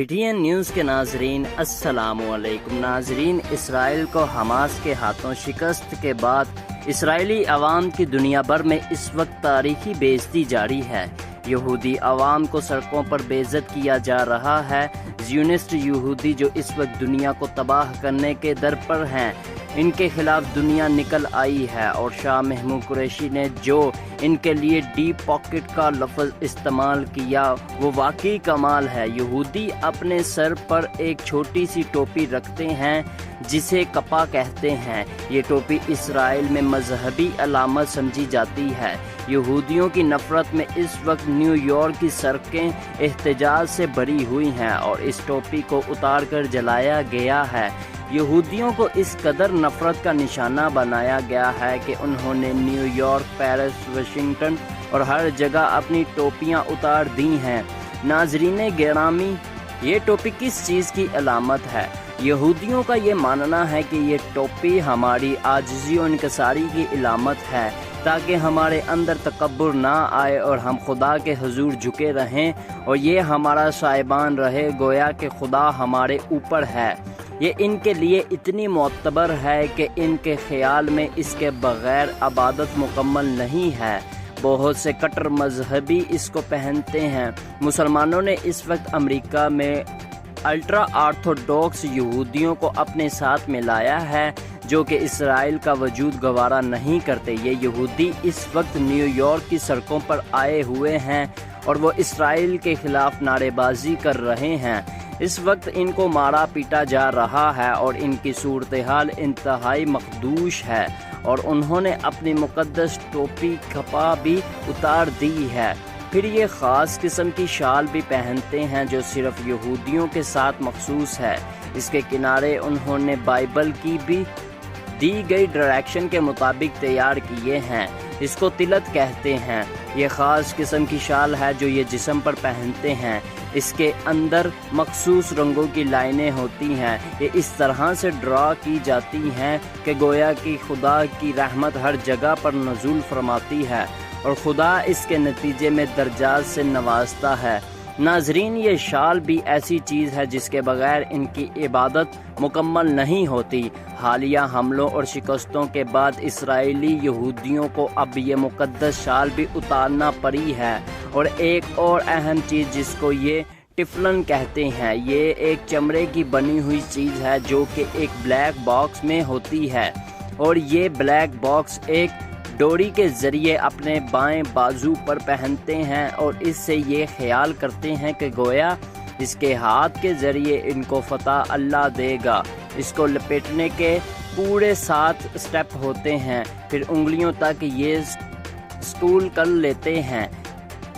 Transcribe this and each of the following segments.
PTN news کے ناظرین السلام علیکم۔ ناظرین، اسرائیل کو حماس کے ہاتھوں شکست کے بعد اسرائیلی عوام کی دنیا بھر میں اس وقت تاریخی بے عزتی جاری ہے۔ یہودی عوام کو سڑکوں پر بے عزت کیا جا رہا ہے۔ زیونسٹ یہودی جو اس وقت دنیا کو تباہ کرنے کے در پر ہیں، ان کے خلاف دنیا نکل آئی ہے، اور شاہ محمود قریشی نے جو ان کے لیے ڈیپ پاکٹ کا لفظ استعمال کیا وہ واقعی کمال ہے۔ یہودی اپنے سر پر ایک چھوٹی سی ٹوپی رکھتے ہیں جسے کپا کہتے ہیں۔ یہ ٹوپی اسرائیل میں مذہبی علامت سمجھی جاتی ہے۔ یہودیوں کی نفرت میں اس وقت نیو یارک کی سڑکیں احتجاج سے بھری ہوئی ہیں اور اس ٹوپی کو اتار کر جلایا گیا ہے۔ یہودیوں کو اس قدر نفرت کا نشانہ بنایا گیا ہے کہ انہوں نے نیو یارک، پیرس، واشنگٹن اور ہر جگہ اپنی ٹوپیاں اتار دی ہیں۔ ناظرین گرامی، یہ ٹوپی کس چیز کی علامت ہے؟ یہودیوں کا یہ ماننا ہے کہ یہ ٹوپی ہماری عاجزی و انکساری کی علامت ہے، تاکہ ہمارے اندر تکبر نہ آئے اور ہم خدا کے حضور جھکے رہیں اور یہ ہمارا صاحبان رہے، گویا کہ خدا ہمارے اوپر ہے۔ یہ ان کے لیے اتنی معتبر ہے کہ ان کے خیال میں اس کے بغیر عبادت مکمل نہیں ہے۔ بہت سے کٹر مذہبی اس کو پہنتے ہیں۔ مسلمانوں نے اس وقت امریکہ میں الٹرا آرتھوڈوکس یہودیوں کو اپنے ساتھ ملایا ہے جو کہ اسرائیل کا وجود گوارا نہیں کرتے۔ یہ یہودی اس وقت نیو یارک کی سڑکوں پر آئے ہوئے ہیں اور وہ اسرائیل کے خلاف نعرے بازی کر رہے ہیں۔ اس وقت ان کو مارا پیٹا جا رہا ہے اور ان کی صورتحال انتہائی مخدوش ہے، اور انہوں نے اپنی مقدس ٹوپی کپا بھی اتار دی ہے۔ پھر یہ خاص قسم کی شال بھی پہنتے ہیں جو صرف یہودیوں کے ساتھ مخصوص ہے۔ اس کے کنارے انہوں نے بائبل کی بھی دی گئی ڈائریکشن کے مطابق تیار کیے ہیں۔ اس کو تلت کہتے ہیں۔ یہ خاص قسم کی شال ہے جو یہ جسم پر پہنتے ہیں۔ اس کے اندر مخصوص رنگوں کی لائنیں ہوتی ہیں۔ یہ اس طرح سے ڈرا کی جاتی ہیں کہ گویا کہ خدا کی رحمت ہر جگہ پر نزول فرماتی ہے اور خدا اس کے نتیجے میں درجات سے نوازتا ہے۔ ناظرین، یہ شال بھی ایسی چیز ہے جس کے بغیر ان کی عبادت مکمل نہیں ہوتی۔ حالیہ حملوں اور شکستوں کے بعد اسرائیلی یہودیوں کو اب یہ مقدس شال بھی اتارنا پڑی ہے۔ اور ایک اور اہم چیز جس کو یہ ٹفلن کہتے ہیں، یہ ایک چمڑے کی بنی ہوئی چیز ہے جو کہ ایک بلیک باکس میں ہوتی ہے، اور یہ بلیک باکس ایک ڈوری کے ذریعے اپنے بائیں بازو پر پہنتے ہیں اور اس سے یہ خیال کرتے ہیں کہ گویا اس کے ہاتھ کے ذریعے ان کو فتح اللہ دے گا۔ اس کو لپیٹنے کے پورے 7 سٹیپ ہوتے ہیں، پھر انگلیوں تک یہ سٹول کر لیتے ہیں۔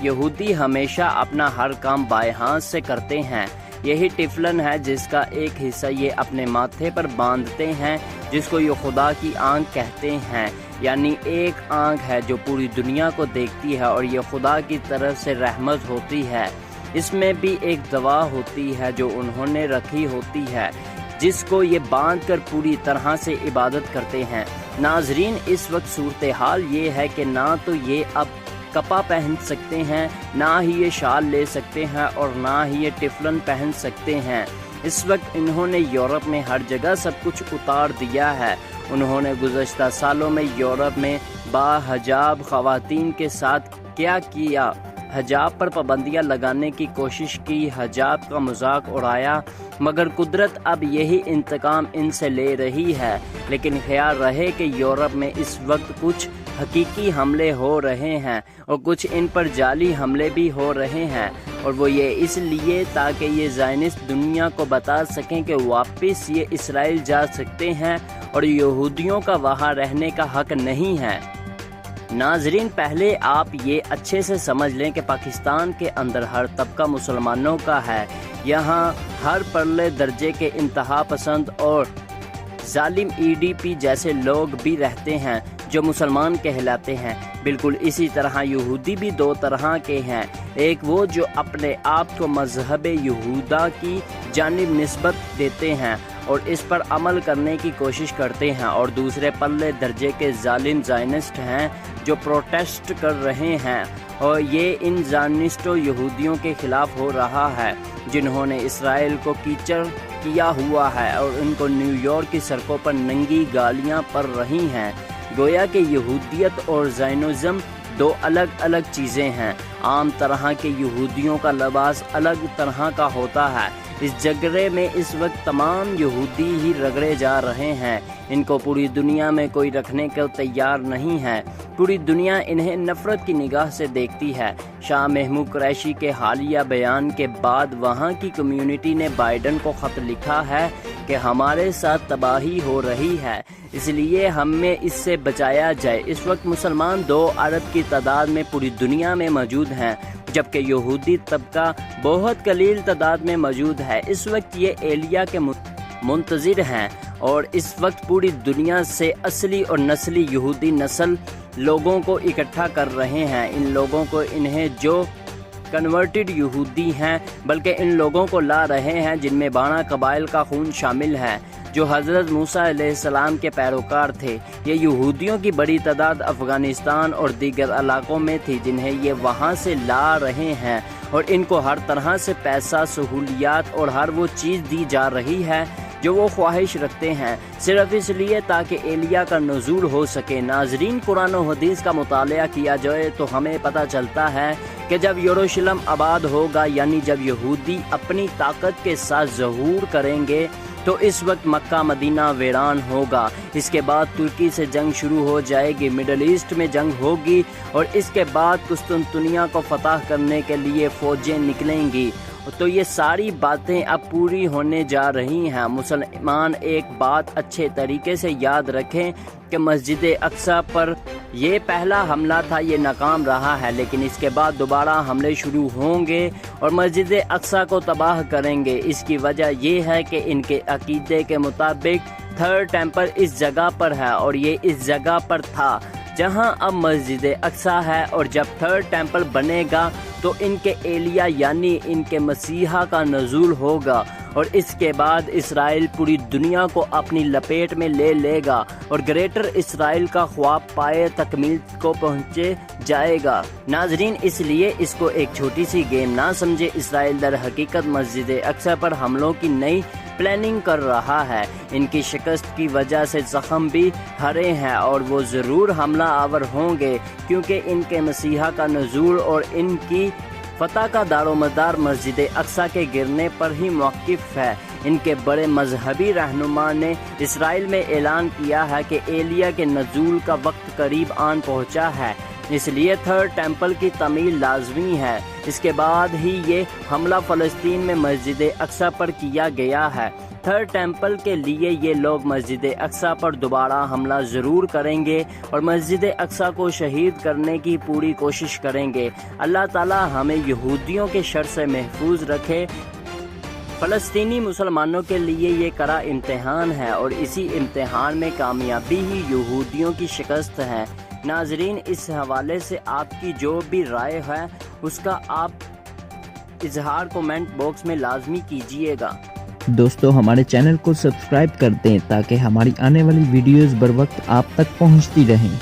یہودی ہمیشہ اپنا ہر کام بائیں ہاتھ سے کرتے ہیں۔ یہی ٹفلن ہے جس کا ایک حصہ یہ اپنے ماتھے پر باندھتے ہیں، جس کو یہ خدا کی آنکھ کہتے ہیں، یعنی ایک آنکھ ہے جو پوری دنیا کو دیکھتی ہے، اور یہ خدا کی طرف سے رحمت ہوتی ہے۔ اس میں بھی ایک دوا ہوتی ہے جو انہوں نے رکھی ہوتی ہے، جس کو یہ باندھ کر پوری طرح سے عبادت کرتے ہیں۔ ناظرین، اس وقت صورتحال یہ ہے کہ نہ تو یہ اب کپا پہن سکتے ہیں، نہ ہی یہ شال لے سکتے ہیں، اور نہ ہی یہ ٹفلن پہن سکتے ہیں۔ اس وقت انہوں نے یورپ میں ہر جگہ سب کچھ اتار دیا ہے۔ انہوں نے گزشتہ سالوں میں یورپ میں باحجاب خواتین کے ساتھ کیا کیا؟ حجاب پر پابندیاں لگانے کی کوشش کی، حجاب کا مذاق اڑایا، مگر قدرت اب یہی انتقام ان سے لے رہی ہے۔ لیکن خیال رہے کہ یورپ میں اس وقت کچھ حقیقی حملے ہو رہے ہیں اور کچھ ان پر جعلی حملے بھی ہو رہے ہیں، اور وہ یہ اس لیے تاکہ یہ زائنسٹ دنیا کو بتا سکیں کہ واپس یہ اسرائیل جا سکتے ہیں اور یہودیوں کا وہاں رہنے کا حق نہیں ہے۔ ناظرین، پہلے آپ یہ اچھے سے سمجھ لیں کہ پاکستان کے اندر ہر طبقہ مسلمانوں کا ہے۔ یہاں ہر پرلے درجے کے انتہا پسند اور ظالم EDP جیسے لوگ بھی رہتے ہیں جو مسلمان کہلاتے ہیں۔ بالکل اسی طرح یہودی بھی 2 طرح کے ہیں، ایک وہ جو اپنے آپ کو مذہب یہودا کی جانب نسبت دیتے ہیں، اور اس پر عمل کرنے کی کوشش کرتے ہیں، اور دوسرے پلے درجے کے ظالم زائنسٹ ہیں جو پروٹیسٹ کر رہے ہیں، اور یہ ان زائنسٹوں یہودیوں کے خلاف ہو رہا ہے جنہوں نے اسرائیل کو کیچڑ کیا ہوا ہے اور ان کو نیو یارک کی سڑکوں پر ننگی گالیاں پڑ رہی ہیں۔ گویا کہ یہودیت اور زائنزم دو الگ الگ چیزیں ہیں۔ عام طرح کے یہودیوں کا لباس الگ طرح کا ہوتا ہے۔ اس جھگڑے میں اس وقت تمام یہودی ہی رگڑے جا رہے ہیں۔ ان کو پوری دنیا میں کوئی رکھنے کو تیار نہیں ہے۔ پوری دنیا انہیں نفرت کی نگاہ سے دیکھتی ہے۔ شاہ محمود قریشی کے حالیہ بیان کے بعد وہاں کی کمیونٹی نے بائیڈن کو خط لکھا ہے کہ ہمارے ساتھ تباہی ہو رہی ہے، اس لیے ہمیں اس سے بچایا جائے۔ اس وقت مسلمان 2 ارب کی تعداد میں پوری دنیا میں موجود ہیں، جبکہ یہودی طبقہ بہت قلیل تعداد میں موجود ہے۔ اس وقت یہ ایلیا کے منتظر ہیں، اور اس وقت پوری دنیا سے اصلی اور نسلی یہودی نسل لوگوں کو اکٹھا کر رہے ہیں۔ ان لوگوں کو انہیں جو کنورٹڈ یہودی ہیں، بلکہ ان لوگوں کو لا رہے ہیں جن میں 12 قبائل کا خون شامل ہے جو حضرت موسیٰ علیہ السلام کے پیروکار تھے۔ یہ یہودیوں کی بڑی تعداد افغانستان اور دیگر علاقوں میں تھی جنہیں یہ وہاں سے لا رہے ہیں، اور ان کو ہر طرح سے پیسہ، سہولیات اور ہر وہ چیز دی جا رہی ہے جو وہ خواہش رکھتے ہیں، صرف اس لیے تاکہ ایلیا کا نزول ہو سکے۔ ناظرین، قرآن و حدیث کا مطالعہ کیا جائے تو ہمیں پتہ چلتا ہے کہ جب یروشلم آباد ہوگا، یعنی جب یہودی اپنی طاقت کے ساتھ ظہور کریں گے، تو اس وقت مکہ مدینہ ویران ہوگا۔ اس کے بعد ترکی سے جنگ شروع ہو جائے گی، مڈل ایسٹ میں جنگ ہوگی، اور اس کے بعد قسطنطنیہ کو فتح کرنے کے لیے فوجیں نکلیں گی۔ تو یہ ساری باتیں اب پوری ہونے جا رہی ہیں۔ مسلمان ایک بات اچھے طریقے سے یاد رکھیں کہ مسجد اقصی پر یہ پہلا حملہ تھا، یہ ناکام رہا ہے، لیکن اس کے بعد دوبارہ حملے شروع ہوں گے اور مسجد اقصی کو تباہ کریں گے۔ اس کی وجہ یہ ہے کہ ان کے عقیدے کے مطابق تھرڈ ٹیمپل اس جگہ پر ہے، اور یہ اس جگہ پر تھا جہاں اب مسجد اقصی ہے، اور جب تھرڈ ٹیمپل بنے گا تو ان کے ایلیا یعنی ان کے مسیحا کا نزول ہوگا، اور اس کے بعد اسرائیل پوری دنیا کو اپنی لپیٹ میں لے لے گا، اور گریٹر اسرائیل کا خواب پائے تکمیل کو پہنچے جائے گا۔ ناظرین، اس لیے اس کو ایک چھوٹی سی گیم نہ سمجھے۔ اسرائیل در حقیقت مسجد اقصی پر حملوں کی نئی پلاننگ کر رہا ہے۔ ان کی شکست کی وجہ سے زخم بھی ہرے ہیں، اور وہ ضرور حملہ آور ہوں گے، کیونکہ ان کے مسیحا کا نزول اور ان کی فتح کا دار و مدار مسجد اقصی کے گرنے پر ہی موقف ہے۔ ان کے بڑے مذہبی رہنما نے اسرائیل میں اعلان کیا ہے کہ ایلیا کے نزول کا وقت قریب آن پہنچا ہے، اس لیے تھرڈ ٹیمپل کی تعمیر لازمی ہے۔ اس کے بعد ہی یہ حملہ فلسطین میں مسجد اقصی پر کیا گیا ہے۔ تھرڈ ٹیمپل کے لیے یہ لوگ مسجد اقصی پر دوبارہ حملہ ضرور کریں گے، اور مسجد اقصی کو شہید کرنے کی پوری کوشش کریں گے۔ اللہ تعالی ہمیں یہودیوں کے شر سے محفوظ رکھے۔ فلسطینی مسلمانوں کے لیے یہ کڑا امتحان ہے، اور اسی امتحان میں کامیابی ہی یہودیوں کی شکست ہے۔ ناظرین، اس حوالے سے آپ کی جو بھی رائے ہے اس کا آپ اظہار کومنٹ باکس میں لازمی کیجیے گا۔ دوستو، ہمارے چینل کو سبسکرائب کر دیں تاکہ ہماری آنے والی ویڈیوز بر وقت آپ تک پہنچتی رہیں۔